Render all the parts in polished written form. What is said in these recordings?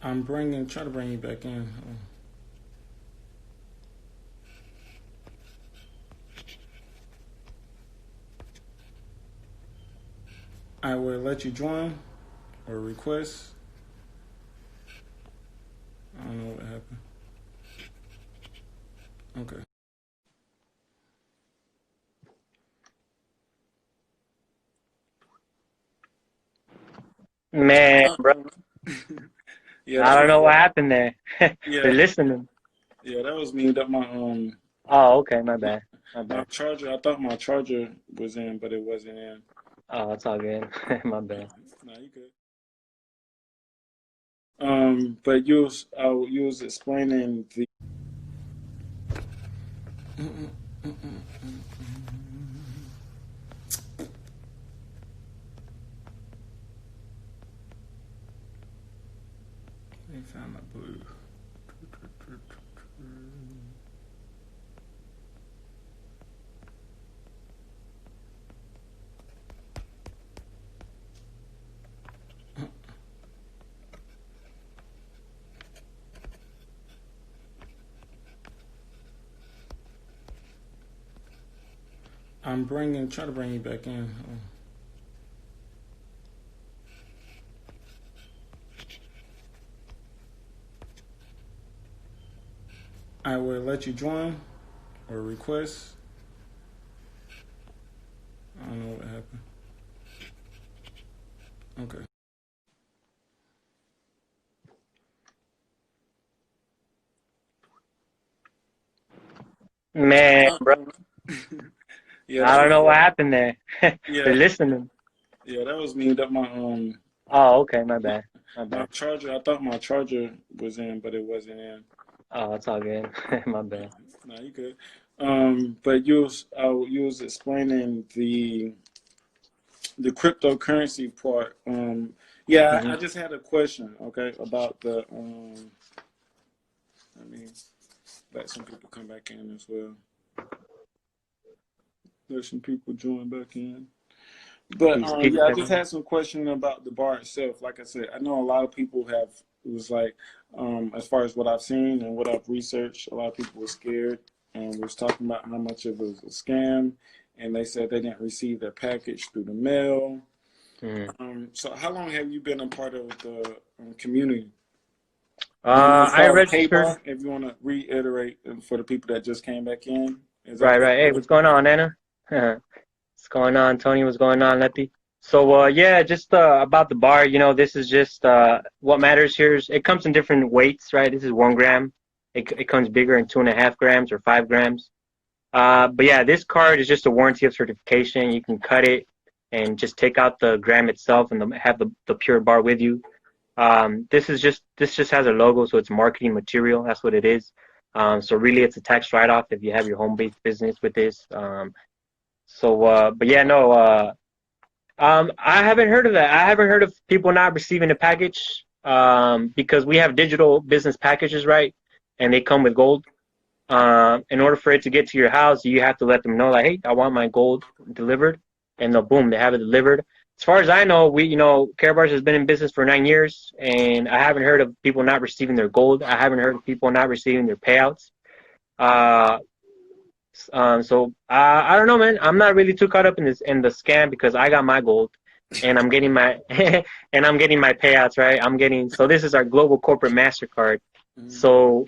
Try to bring you back in. I will let you join or request. I don't know what happened. Okay. Man, bro, Yeah, I that don't was know what happened there. yeah, They're listening. that was me. That Oh, okay, my bad. My my bad. charger. I thought my charger was in, but it wasn't in. Oh, it's all good. My bad. No, you good. But you was explaining the. Let me find my blue. Try to bring you back in. I will let you join or request. I don't know what happened. Okay. Man, bro, Yeah, I that don't was know what happened there. yeah, They're listening. that was me. That Oh, okay, my bad. My my bad. charger. I thought my charger was in, but it wasn't in. Oh, it's all good. My bad. No, you good. But you was explaining the cryptocurrency part. Yeah, Hmm. I just had a question. Okay, about the Let me let some people come back in as well. Let some people join back in. But Peace, peace, yeah, I just everyone. had some question about the bar itself. Like I said, I know a lot of people have. It was like, as far as what I've seen and what I've researched, a lot of people were scared and was talking about how much it was a scam, and they said they didn't receive their package through the mail. Mm. So how long have you been a part of the community? And it's I called registered. K-Bar. If you want to reiterate for the people that just came back in, is that Right, right. Hey, what? what's going on, Anna? What's going on, Tony? What's going on, Leppy? So, yeah, just about the bar. This is just what matters here is it comes in different weights, right? This is 1 gram. It comes bigger in 2.5 grams or 5 grams. But yeah, this card is just a warranty of certification. You can cut it and just take out the gram itself and have the pure bar with you. This just has a logo, so it's marketing material. That's what it is. So really, it's a tax write-off if you have your home-based business with this. But yeah, no. I haven't heard of that. I haven't heard of people not receiving a package. Because we have digital business packages, right? And they come with gold. In order for it to get to your house, you have to let them know, like, hey, I want my gold delivered, and they'll boom, they have it delivered. As far as I know, KarateBar has been in business for 9 years, and I haven't heard of people not receiving their gold. I haven't heard of people not receiving their payouts. Uh, I don't know, man. I'm not really too caught up in the scam because I got my gold, and I'm getting my and I'm getting my payouts, right? So this is our global corporate Mastercard. Mhm. So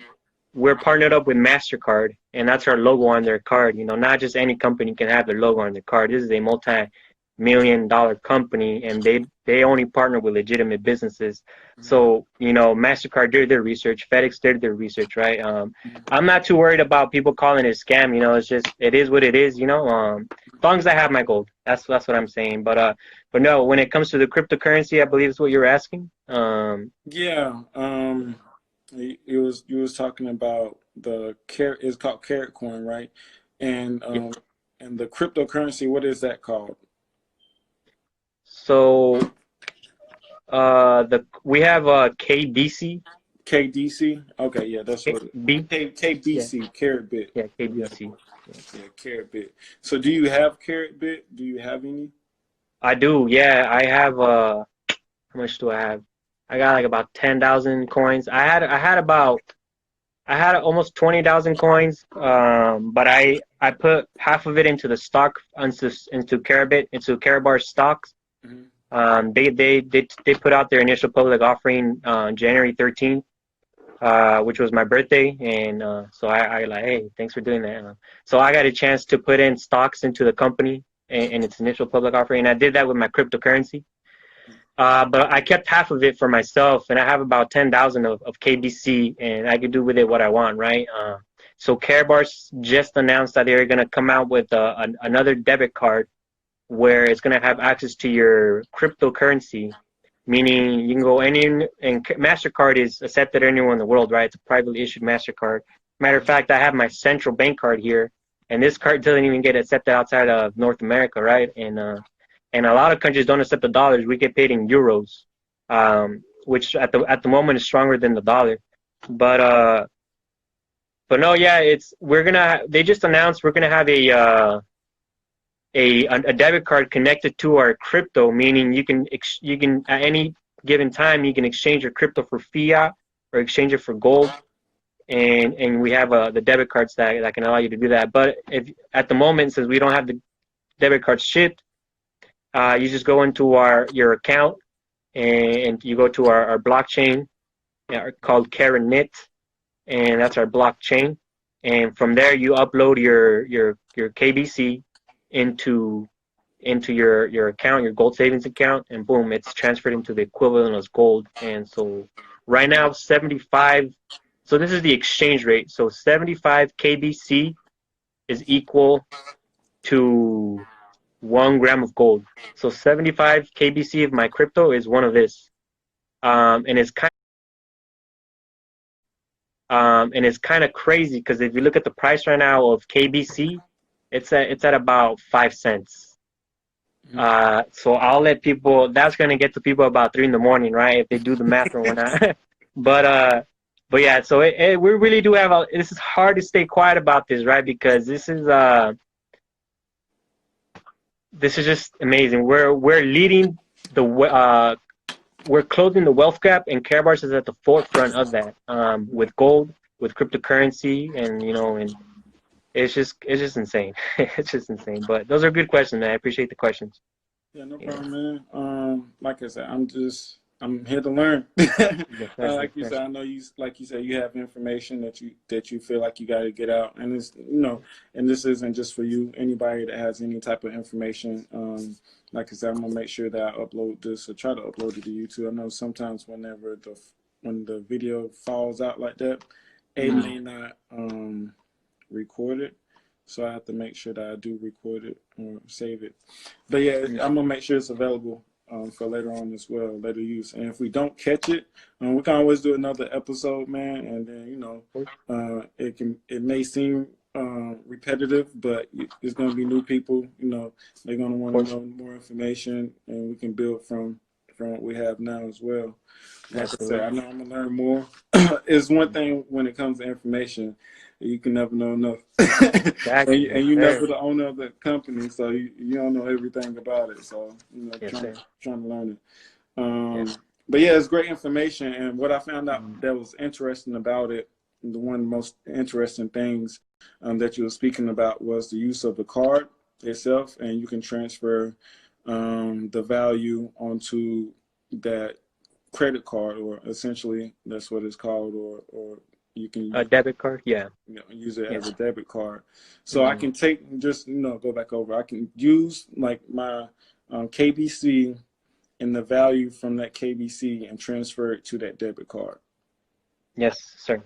we're partnered up with MasterCard, and that's our logo on their card. Not just any company can have their logo on their card. This is a multi-million-dollar company, and they only partner with legitimate businesses. So, MasterCard did their research, FedEx did their research, right? I'm not too worried about people calling it a scam. It's just it is what it is. As long as I have my gold, that's what I'm saying. But no, when it comes to the cryptocurrency, I believe is what you're asking. Yeah, you was talking about the carrot. It's called carrot coin, right? And Yeah. and the cryptocurrency. What is that called? So the we have KBC. KDC. Okay, yeah, that's what Yeah, KBC. Carrot bit. yeah, Yeah, KBC. Yeah. yeah, carrot bit. So do you have carrot bit? Do you have any? I do. Yeah, I have. How much do I have? I got like about 10,000 coins. I had almost 20,000 coins, but I put half of it into the stock into KarateBar stocks. Mhm. They put out their initial public offering on January 13th, which was my birthday, and so I like, hey, thanks for doing that. So I got a chance to put in stocks into the company in its initial public offering, and I did that with my cryptocurrency. But I kept half of it for myself, and I have about 10,000 of KBC, and I could do with it what I want, right? So KarateBar just announced that they're going to come out with another debit card where it's going to have access to your cryptocurrency, meaning you can go and MasterCard is accepted anywhere in the world, right? It's a privately issued MasterCard. Matter of fact, I have my central bank card here, and this card doesn't even get accepted outside of North America, right? And a lot of countries don't accept the dollars. We get paid in euros, which at the moment is stronger than the dollar. But no, yeah, they just announced we're gonna have a debit card connected to our crypto, meaning you can at any given time you can exchange your crypto for fiat or exchange it for gold, and we have the debit cards that can allow you to do that. But if at the moment, since we don't have the debit cards shipped, you just go into your account and you go to our blockchain called KarateNet, and that's our blockchain. And from there, you upload your KBC into your account, your gold savings account, and boom, it's transferred into the equivalent of gold. And so right now, 75. So this is the exchange rate. So 75 KBC is equal to 1 gram of gold. So 75 KBC of my crypto is one of this, and it's kind of crazy because if you look at the price right now of KBC, it's at about 5 cents. So I'll let people. That's gonna get to people about 3 in the morning, right? If they do the math or whatnot. but yeah. So we really do have this is hard to stay quiet about this, right? Because this is just amazing. We're leading we're closing the wealth gap, and KarateBar is at the forefront of that, with gold, with cryptocurrency, and and it's just insane. It's just insane. But those are good questions, man. I appreciate the questions. Yeah, no problem, man. Like I said, I'm here to learn. Yes, sir. Like you said, I know like you said, you have information that you feel like you got to get out, and it's and this isn't just for you. Anybody that has any type of information, like I said, I'm gonna make sure that I upload this or try to upload it to YouTube. I know sometimes when the video falls out like that, it may not record it. So I have to make sure that I do record it or save it. But yeah, I'm gonna make sure it's available for later on as well, later use. And if we don't catch it, we can always do another episode, man. And then it may seem repetitive, but it's gonna be new people. They're gonna want to know more information, and we can build from what we have now as well. Like I said, I know I'm gonna learn more. It's one thing when it comes to information. You can never know enough. Exactly. and you're never the owner of the company, so you don't know everything about it. So, trying to learn it. But yeah, it's great information. And what I found out that was interesting about it, the one most interesting things that you were speaking about was the use of the card itself, and you can transfer the value onto that credit card, or essentially that's what it's called, or you can a debit card, use it as a debit card. So I can take go back over. I can use like my KBC and the value from that KBC and transfer it to that debit card. Yes, sir.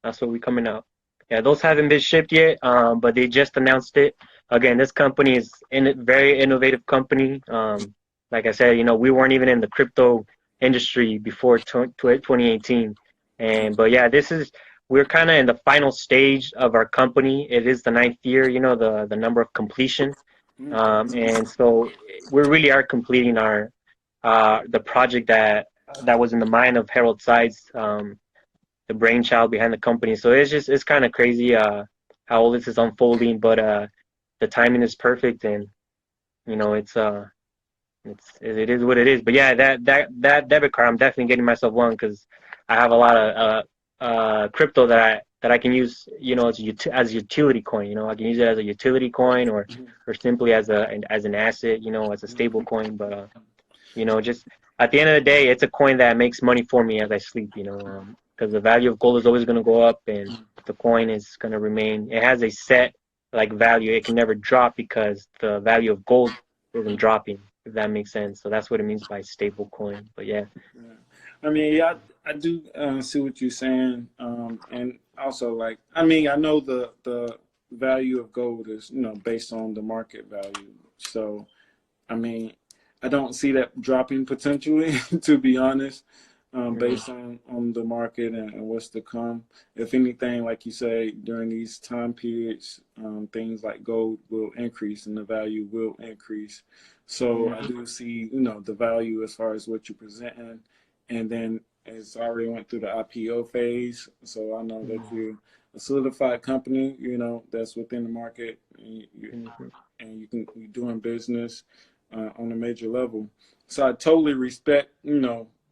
That's what we're coming out. Yeah, those haven't been shipped yet, but they just announced it. Again, this company is very innovative company. Like I said, we weren't even in the crypto industry before 2018. But yeah, we're kind of in the final stage of our company. It is the 9th year, the number of completion. And so we really are completing the project that was in the mind of Harold Sides, the brainchild behind the company. So it's kind of crazy how all this is unfolding, but the timing is perfect, and we're it is what it is. But yeah, that debit card, I'm definitely getting myself one because I have a lot of crypto that I can use, as a utility coin. I can use it as a utility coin or simply as an asset, as a stable coin. But just at the end of the day, it's a coin that makes money for me as I sleep. Because the value of gold is always going to go up, and the coin is going to remain. It has a set like value. It can never drop because the value of gold isn't dropping. If that makes sense. So that's what it means by stable coin. But yeah. Yeah. I mean, yeah, I do see what you're saying, and also like, I mean, I know the value of gold is based on the market value. So, I mean, I don't see that dropping potentially, to be honest, based on the market and what's to come. If anything, like you say, during these time periods, things like gold will increase and the value will increase. So I do see, the value as far as what you're presenting, and then it's already went through the IPO phase. So I know that you're a solidified company, that's within the market, and you're doing business on a major level. So I totally respect,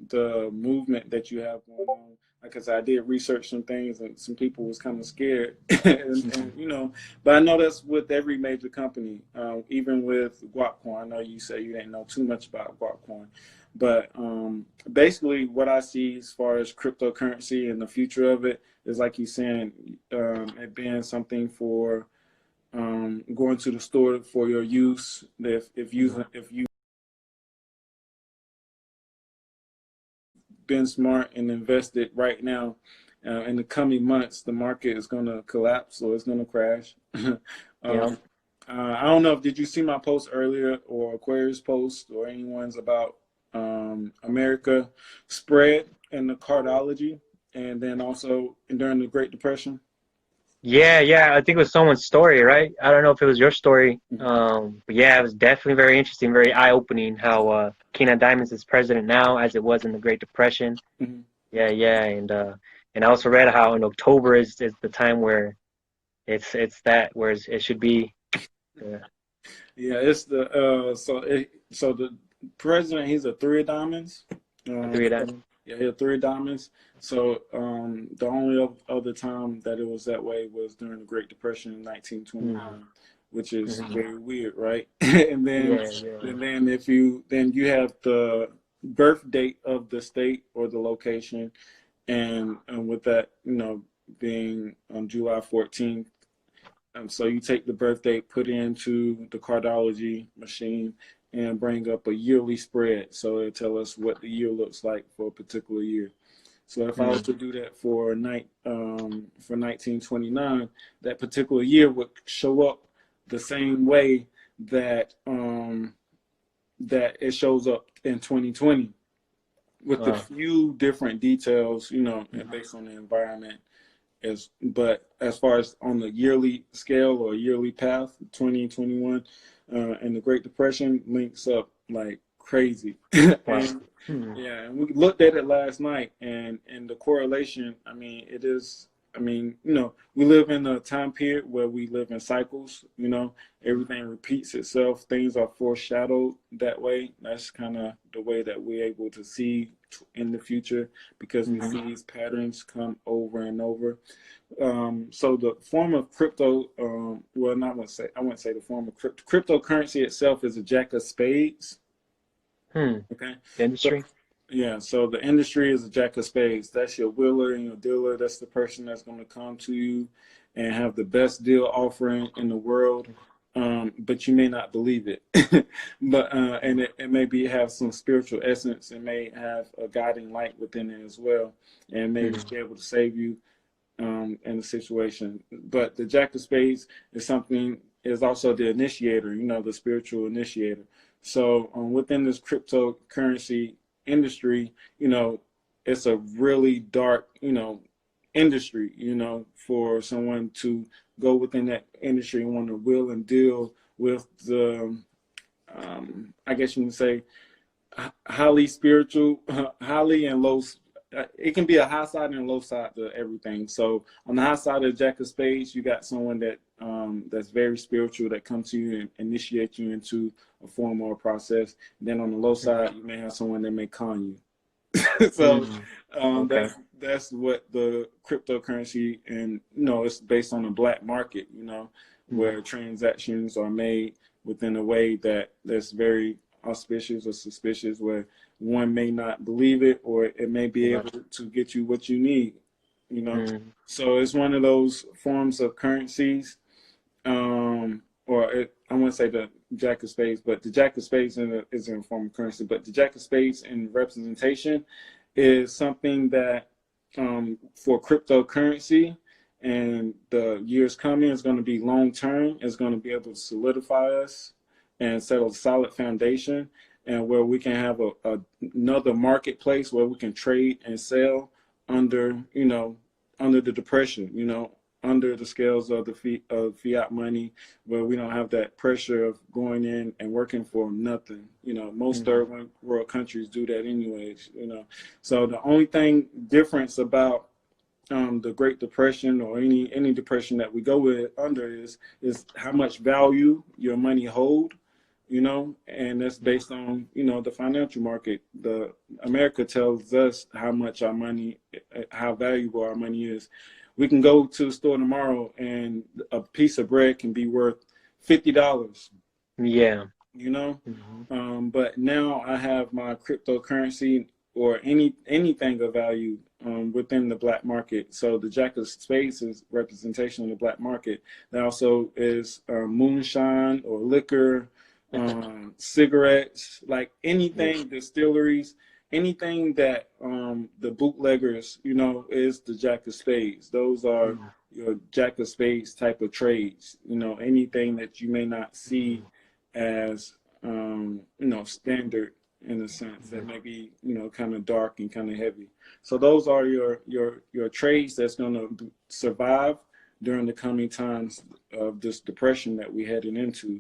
the movement that you have going on. Like I said, I did research some things, and some people was kind of scared, and but I know that's with every major company, even with Guapcoin. I know you say you didn't know too much about Guapcoin, but basically what I see as far as cryptocurrency and the future of it is, like you're saying, it being something for going to the store for your use. If you been smart and invested right now, in the coming months, the market is going to collapse or it's going to crash. Yeah. I don't know if did you see my post earlier or Aquarius post or anyone's about America spread and the cardology, and then also during the Great Depression. Yeah. I think it was someone's story, right? I don't know if it was your story. But yeah, it was definitely very interesting, very eye-opening how Kina Diamonds is president now, as it was in the Great Depression. Mm-hmm. Yeah, and I also read how in October is the time where it's that where it should be. Yeah, Yeah, it's the so the president, he's a three of diamonds. the Um, three of diamonds. yeah, he had three diamonds. So the only other time that it was that way was during the Great Depression in 1929, which is very weird, right? and then Yeah. and then if you then you have the birth date of the state or the location, and with that, being on July 14th. So you take the birth date, put it into the Cardology machine, and bring up a yearly spread. So it'll tell us what the year looks like for a particular year. So if I was to do that for 1929, that particular year would show up the same way that that it shows up in 2020, with a Wow. few different details, based on the environment. But as far as on the yearly scale or yearly path, 2021 and the Great Depression links up like crazy. Wow. and yeah, and we looked at it last night, and the correlation. I mean, it is. I mean, we live in a time period where we live in cycles. Everything repeats itself. Things are foreshadowed that way. That's kind of the way that we're able to see in the future, because we see these patterns come over and over. So the form of crypto, well, I wouldn't say the form of cryptocurrency itself is a jack of spades. Okay. The So, industry. yeah, so the industry is a jack of spades. That's your wheeler and your dealer. That's the person that's going to come to you and have the best deal offering in the world. But you may not believe it. But and it maybe have some spiritual essence. It may have a guiding light within it as well, and maybe be able to save you in the situation. But the jack of spades is also the initiator. The spiritual initiator. So within this cryptocurrency industry, it's a really dark, industry, for someone to go within that industry and want to will and deal with the, I guess you can say, highly spiritual, highly and low it can be a high side and a low side to everything. So on the high side of the Jack of Spades, you got someone that that's very spiritual, that comes to you and initiate you into a form or a process. And then on the low side, you may have someone that may con you. So Okay. that's what the cryptocurrency, and it's based on the black market, where transactions are made within a way that's very auspicious or suspicious, where one may not believe it, or it may be able to get you what you need. So it's one of those forms of currencies, I wouldn't say the Jack of Spades, but the Jack of Spades is in a form of currency. But the Jack of Spades in representation is something that for cryptocurrency and the years coming is going to be long term. It's going to be able to solidify us and set a solid foundation, and where we can have another marketplace where we can trade and sell under the depression, under the scales of of fiat money, where we don't have that pressure of going in and working for nothing. Most third world countries do that anyways. So the only difference about the Great Depression, or any depression that we go under, is how much value your money hold. And that's based on, the financial market. America tells us how valuable our money is. We can go to the store tomorrow and a piece of bread can be worth $50. Yeah. But now I have my cryptocurrency or anything of value within the black market. So the Jack of Spades is representation of the black market. There also is moonshine or liquor, cigarettes, like anything, distilleries, anything that the bootleggers, is the Jack of Spades. Those are your Jack of Spades type of trades. Anything that you may not see as standard, in a sense, that may be kind of dark and kind of heavy. So those are your trades that's going to survive during the coming times of this depression that we're heading into.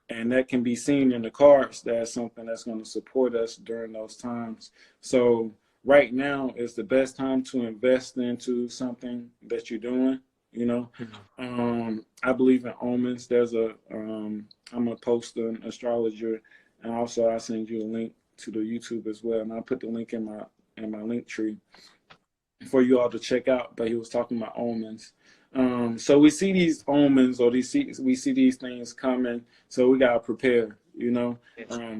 And that can be seen in the cards. That's something that's going to support us during those times. So right now is the best time to invest into something that you're doing. I believe in omens. I'm gonna post an astrologer, and also I'll send you a link to the YouTube as well. And I'll put the link in my link tree for you all to check out. But he was talking about omens. So we see these omens, or we see these things coming, so we gotta prepare.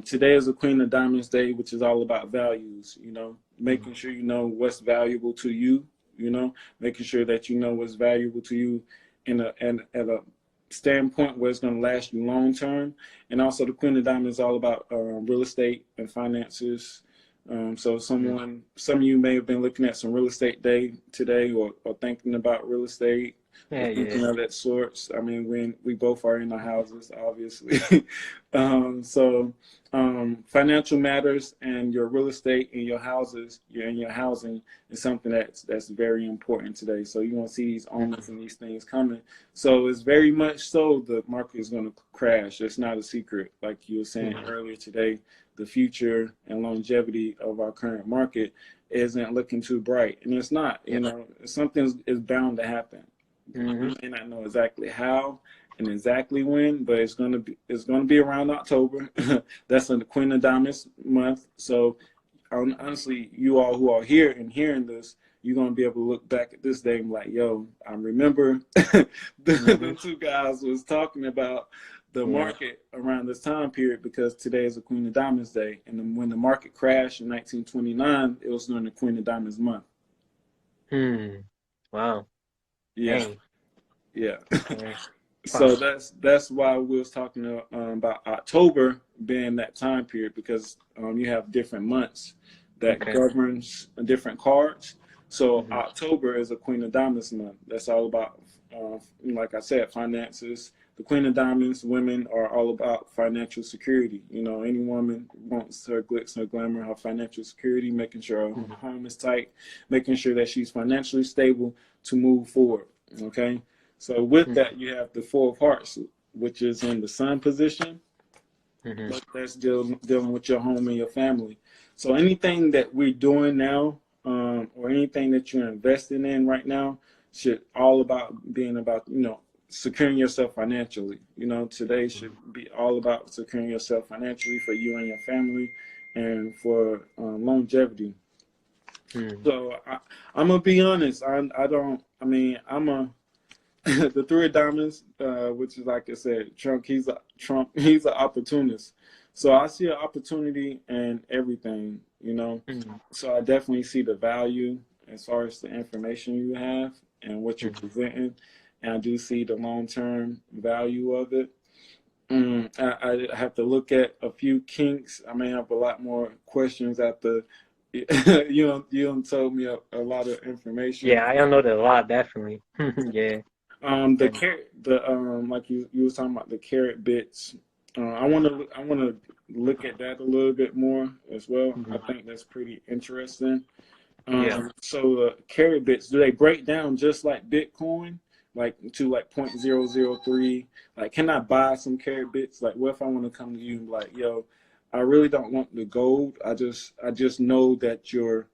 Today is the Queen of Diamonds Day, which is all about values. Making sure you know what's valuable to you. Making sure that you know what's valuable to you, and at a standpoint where it's going to last you long term. And also, the Queen of Diamonds is all about real estate and finances. So some of you may have been looking at some real estate day today, or thinking about real estate. Thinking of that sorts. I mean, we both are in our houses, obviously. So financial matters, and your real estate and your houses, your housing is something that's very important today. So you're gonna see these omens and these things coming. So it's very much so the market is gonna crash. It's not a secret, like you were saying earlier today. The future and longevity of our current market isn't looking too bright, and it's not. Something is bound to happen. You may not know exactly how and exactly when, but it's gonna be around October. That's in the Queen of Diamonds month. So honestly, you all who are here and hearing this, you're gonna be able to look back at this day and be like, yo, I remember the two guys was talking about the market around this time period, because today is the Queen of Diamonds Day, and then when the market crashed in 1929, it was during the Queen of Diamonds month. Wow. Yeah. Dang. Yeah. So that's why we was talking about October being that time period, because you have different months that governs different cards. So October is a Queen of Diamonds month. That's all about, like I said, finances. The Queen of Diamonds women are all about financial security. Any woman wants her glitz, her glamour, her financial security, making sure her home is tight, making sure that she's financially stable to move forward. Okay, so with that, you have the Four of Hearts, which is in the Sun position. That's dealing with your home and your family. So anything that we're doing now or anything that you're investing in right now should all about being about, securing yourself financially. Today should be all about securing yourself financially for you and your family and for longevity. Mm. So I'm gonna be honest. I don't. I mean, I'm a the three of diamonds, which is like I said, Trump. Trump. He's an opportunist. So I see an opportunity in everything. Mm. So I definitely see the value as far as the information you have and what you're Mm. presenting, and I do see the long term value of it. I have to look at a few kinks. I may have a lot more questions after you told me a lot of information. Yeah, I unloaded a lot, definitely. Yeah. The And carrot, the like you was talking about the carrot bits. I want to look at that a little bit more as well. I mhm. think that's pretty interesting. Yeah. So the carrot bits, do they break down just like Bitcoin, like to like 0.003? Like, can I buy some carrot bits? Like, what if I want to come to you and be like, yo, I really don't want the gold. I just know that you're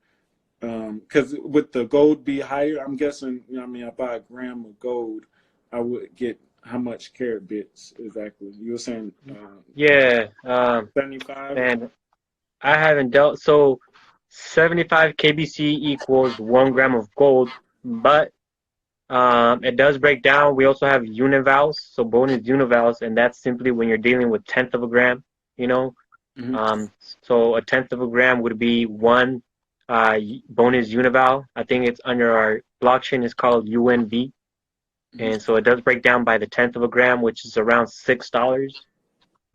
because with the gold be higher, I'm guessing. I mean, I buy a gram of gold, I would get how much carrot bits exactly? You were saying Yeah. 75. And I haven't dealt. So 75 KBC equals 1 gram of gold, but it does break down. We also have univals, so bonus univals, and that's simply when you're dealing with tenth of a gram. You know, Mm-hmm. um, so a tenth of a gram would be one bonus unival. I think it's under our blockchain. It's called UNV, Mm-hmm. and so it does break down by the tenth of a gram, which is around $6.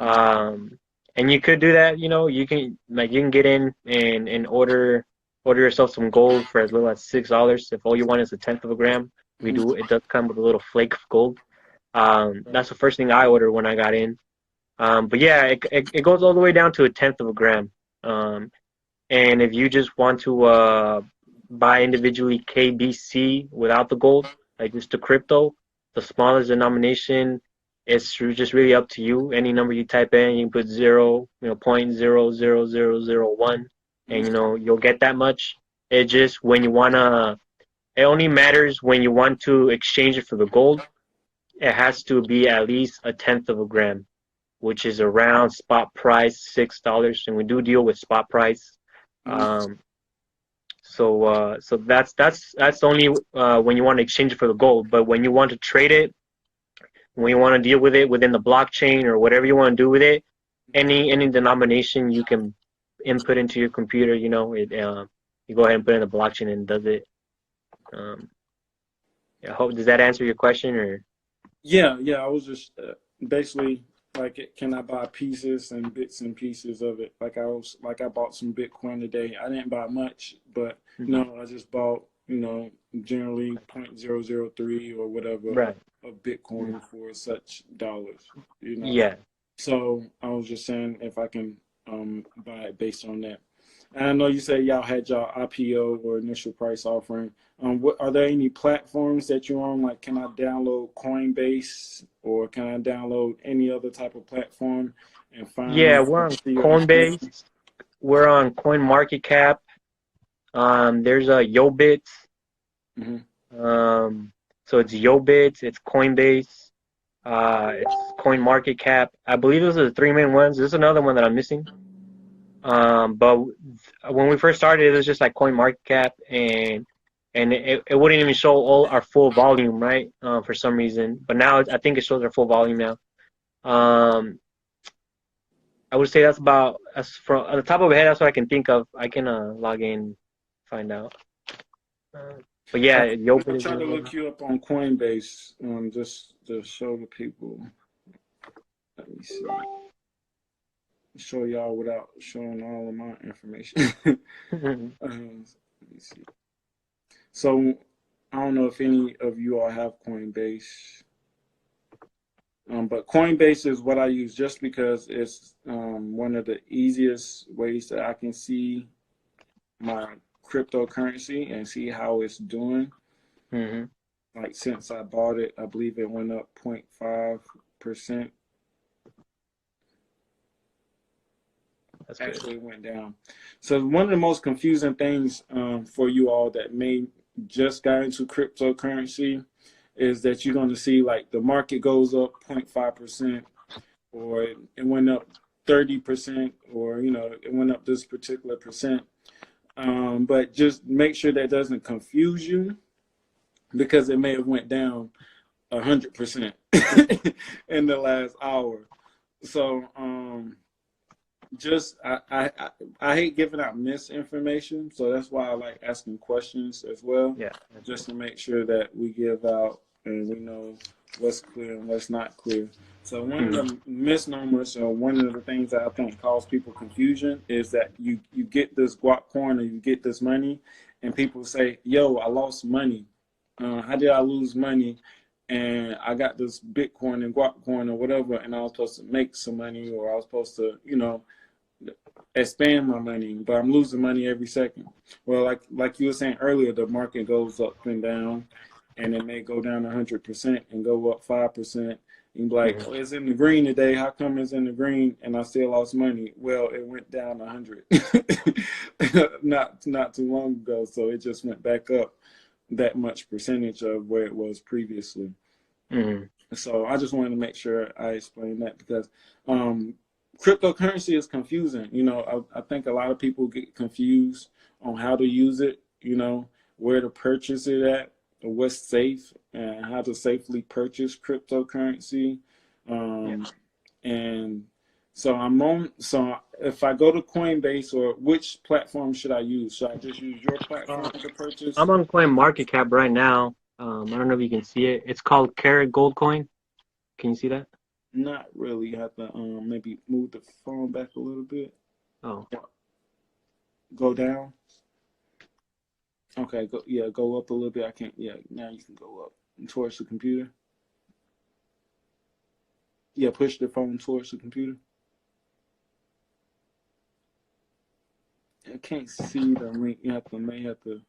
Um, and you could do that. You can get in and order yourself some gold for as little as $6. If all you want is a tenth of a gram, Mm-hmm. it does come with a little flake of gold. That's the first thing I ordered when I got in. But yeah, it goes all the way down to a tenth of a gram. Um, and if you just want to buy individually KBC without the gold, like just the crypto, the smallest denomination, it's just really up to you. Any number you type in, you can put zero, 0.00001, and you'll get that much. It just when you wanna, it only matters when you want to exchange it for the gold. It has to be at least a tenth of a gram, which is around spot price $6, and we do deal with spot price. Mm-hmm. Um, so that's only when you want to exchange it for the gold. But when you want to trade it, when you want to deal with it within the blockchain or whatever you want to do with it, any denomination you can input into your computer, you go ahead and put it in the blockchain and it does it. Um, I hope does that answer your question or? Yeah. I was just basically like, can I buy pieces and bits and pieces of it? I bought some Bitcoin today. I didn't buy much, but Mhm. I just bought generally 0.003 or whatever Right. of Mhm. Bitcoin for such dollars. Yeah. So I was just saying if I can buy it based on that. And I know you said y'all had y'all IPO or initial price offering. What are there any platforms that you're on? Like, can I download Coinbase or can I download any other type of platform and Yeah, find we're on see your information? Coinbase. We're on CoinMarketCap. There's a Yobit. Hmm. So it's Yobit, it's Coinbase, it's CoinMarketCap. I believe those are the three main ones. There's another one that I'm missing. But when we first started, it was just like CoinMarketCap, and it wouldn't even show all our full volume, right? For some reason. But now I think it shows our full volume now. Um, I would say that's from on the top of my head. That's what I can think of. I can log in, find out. Uh, but yeah, I'm Yobit gonna is try to another look one. you up on Coinbase, just to show the people. Let me see. Show y'all without showing all of my information. Let me see. So I don't know if any of you all have Coinbase, but Coinbase is what I use just because it's one of the easiest ways that I can see my cryptocurrency and see how it's doing. hmm Like since I bought it, I believe it went up 0.5%. That's good. actually went down. So one of the most confusing things for you all that may just got into cryptocurrency is that you're going to see like the market goes up 0.5%, or it went up 30%, or it went up this particular percent. But just make sure that doesn't confuse you, because it may have went down 100% in the last hour. So just I hate giving out misinformation, so that's why I like asking questions as well. Yeah. Just to make sure that we give out and we know what's clear and what's not clear. So one of the misnomers, or one of the things that I think cause people confusion, is that you get this guap coin, or you get this money, and people say, "Yo, I lost money. How did I lose money?" And I got this Bitcoin and guap coin or whatever, and I was supposed to make some money, or I was supposed to, expand my money, but I'm losing money every second. Well, like you were saying earlier, the market goes up and down, and it may go down 100% and go up 5%. And be like, oh, it's in the green today. How come it's in the green and I still lost money? Well, it went down 100 not too long ago, so it just went back up that much percentage of where it was previously. So I just wanted to make sure I explained that, because cryptocurrency is confusing. I think a lot of people get confused on how to use it, where to purchase it at, what's safe, and how to safely purchase cryptocurrency. And so if I go to Coinbase, or which platform should I use? Should I just use your platform to purchase? I'm on CoinMarketCap right now. I don't know if you can see it. It's called Carat Gold Coin. Can you see that? Not really. You have to maybe move the phone back a little bit. Oh. Go down. Okay, go up a little bit. I can't. Yeah, now you can go up towards the computer. Yeah, push the phone towards the computer. I can't see the link. You may have to.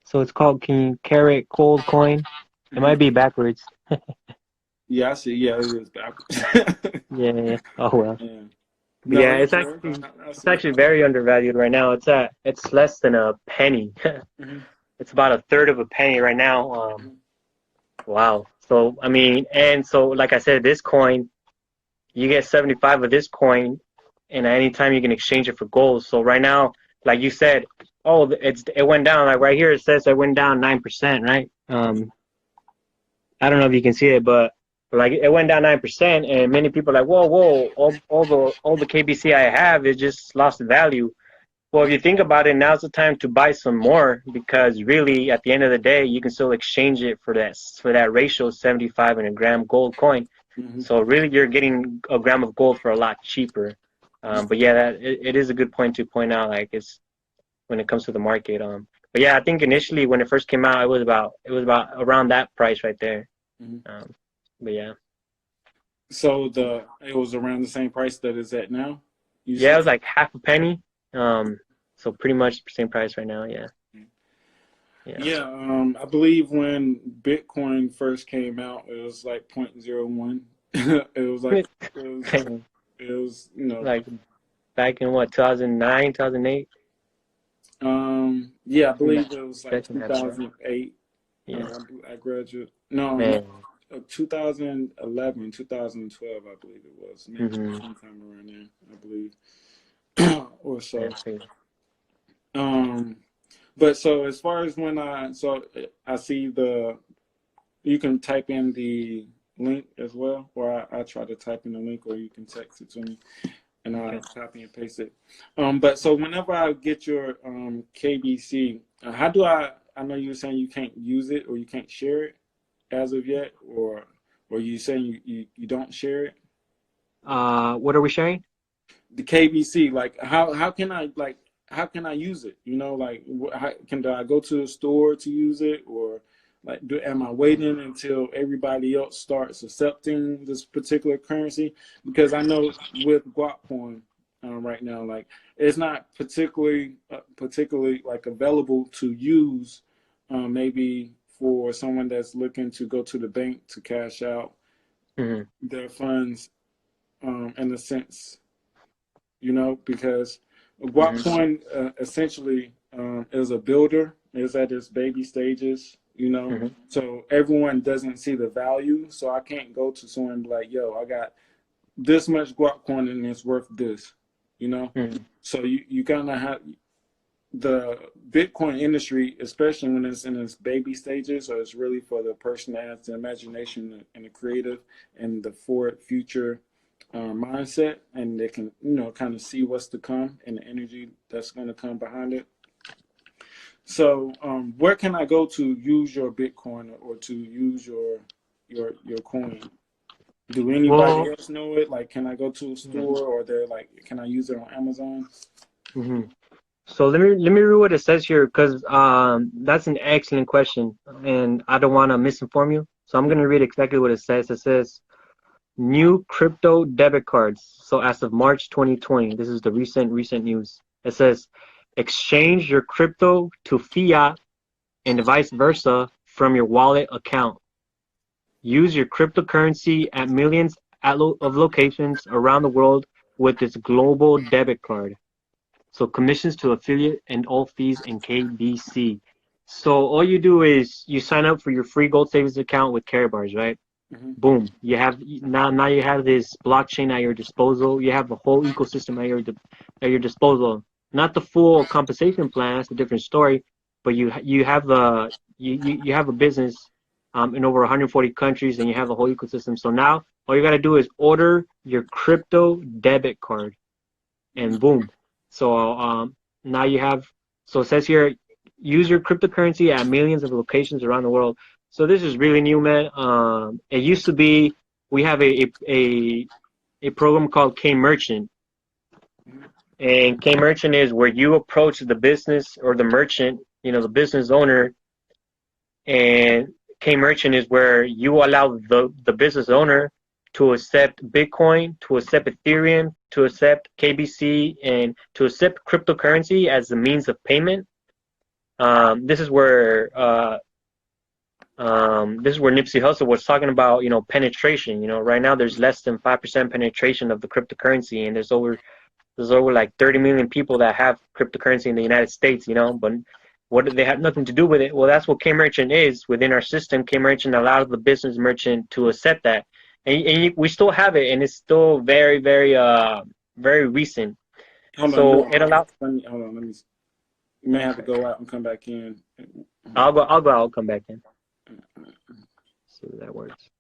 So it's called Carat Gold Coin. It might be backwards. Yeah, I see. Yeah, it is backwards. Yeah. Oh well. Yeah. No, yeah, it's actually very undervalued right now. It's less than a penny. It's about a third of a penny right now. Wow. So I mean, and so like I said, this coin, you get 75 of this coin, and at any time you can exchange it for gold. So right now, like you said, it went down. Like right here, it says it went down 9%, right? I don't know if you can see it, but like it went down 9%, and many people are like, whoa, all the KBC I have, it just lost value. Well, if you think about it, now's the time to buy some more, because really, at the end of the day, you can still exchange it for that ratio, 75 in a gram gold coin. So really, you're getting a gram of gold for a lot cheaper. But yeah, it is a good point to point out, like it's when it comes to the market. But yeah, I think initially when it first came out, it was about around that price right there. But yeah. So it was around the same price that it's at now? Yeah, it was like half a penny. So pretty much the same price right now, yeah. Yeah, I believe when Bitcoin first came out, it was like 0.01. it was like back in what, 2009, 2008? Yeah, I believe it was like 2008. Yeah. I graduated. No, 2011, 2012, I believe it was. Maybe sometime around there, I believe. Or so. But so as far as when I see you can type in the link as well, or I try to type in the link, or you can text it to me, and I'll copy and paste it. But so whenever I get your KBC, how do I know you were saying you can't use it or you can't share it as of yet, or you saying you don't share it? What are we sharing? The KBC, like how can I use it? Do I go to the store to use it, or like am I waiting until everybody else starts accepting this particular currency? Because I know with Guapcoin right now, like it's not particularly like available to use, maybe for someone that's looking to go to the bank to cash out their funds in a sense, because guap coin essentially is a builder, is at its baby stages, so everyone doesn't see the value. So I can't go to someone and be like, yo, I got this much guap coin and it's worth this, So you kind of have the Bitcoin industry, especially when it's in its baby stages, so it's really for the person that has the imagination and the creative and the forward future mindset, and they can, kind of see what's to come and the energy that's going to come behind it. So where can I go to use your Bitcoin or to use your coin? Do anybody else know it? Like, can I go to a store or they're like, can I use it on Amazon? So let me read what it says here, because that's an excellent question, and I don't want to misinform you. So I'm going to read exactly what it says. It says, new crypto debit cards. So as of March 2020, this is the recent news. It says, exchange your crypto to fiat and vice versa from your wallet account. Use your cryptocurrency at millions of locations around the world with this global debit card. So commissions to affiliate and all fees in KBC. So all you do is you sign up for your free gold savings account with KarateBars, right? Boom. You have now you have this blockchain at your disposal. You have a whole ecosystem at your disposal. Not the full compensation plan, that's a different story, but you have you have a business in over 140 countries, and you have a whole ecosystem. So now all you got to do is order your crypto debit card, and boom. So now you have, so it says here, use your cryptocurrency at millions of locations around the world. So this is really new, man. It used to be, we have a program called K Merchant. And K Merchant is where you approach the business or the merchant, the business owner. And K Merchant is where you allow the business owner to accept Bitcoin, to accept Ethereum, to accept KBC, and to accept cryptocurrency as a means of payment. This is where Nipsey Hussle was talking about, penetration. Right now there's less than 5% penetration of the cryptocurrency, and there's over like 30 million people that have cryptocurrency in the United States. But what, they have nothing to do with it. Well, that's what K Merchant is within our system. K Merchant allows the business merchant to accept that. And we still have it, and it's still very, very, very recent. Hold on, it allows. Let me. You may have to go out and come back in. I'll go out, come back in. See if that works.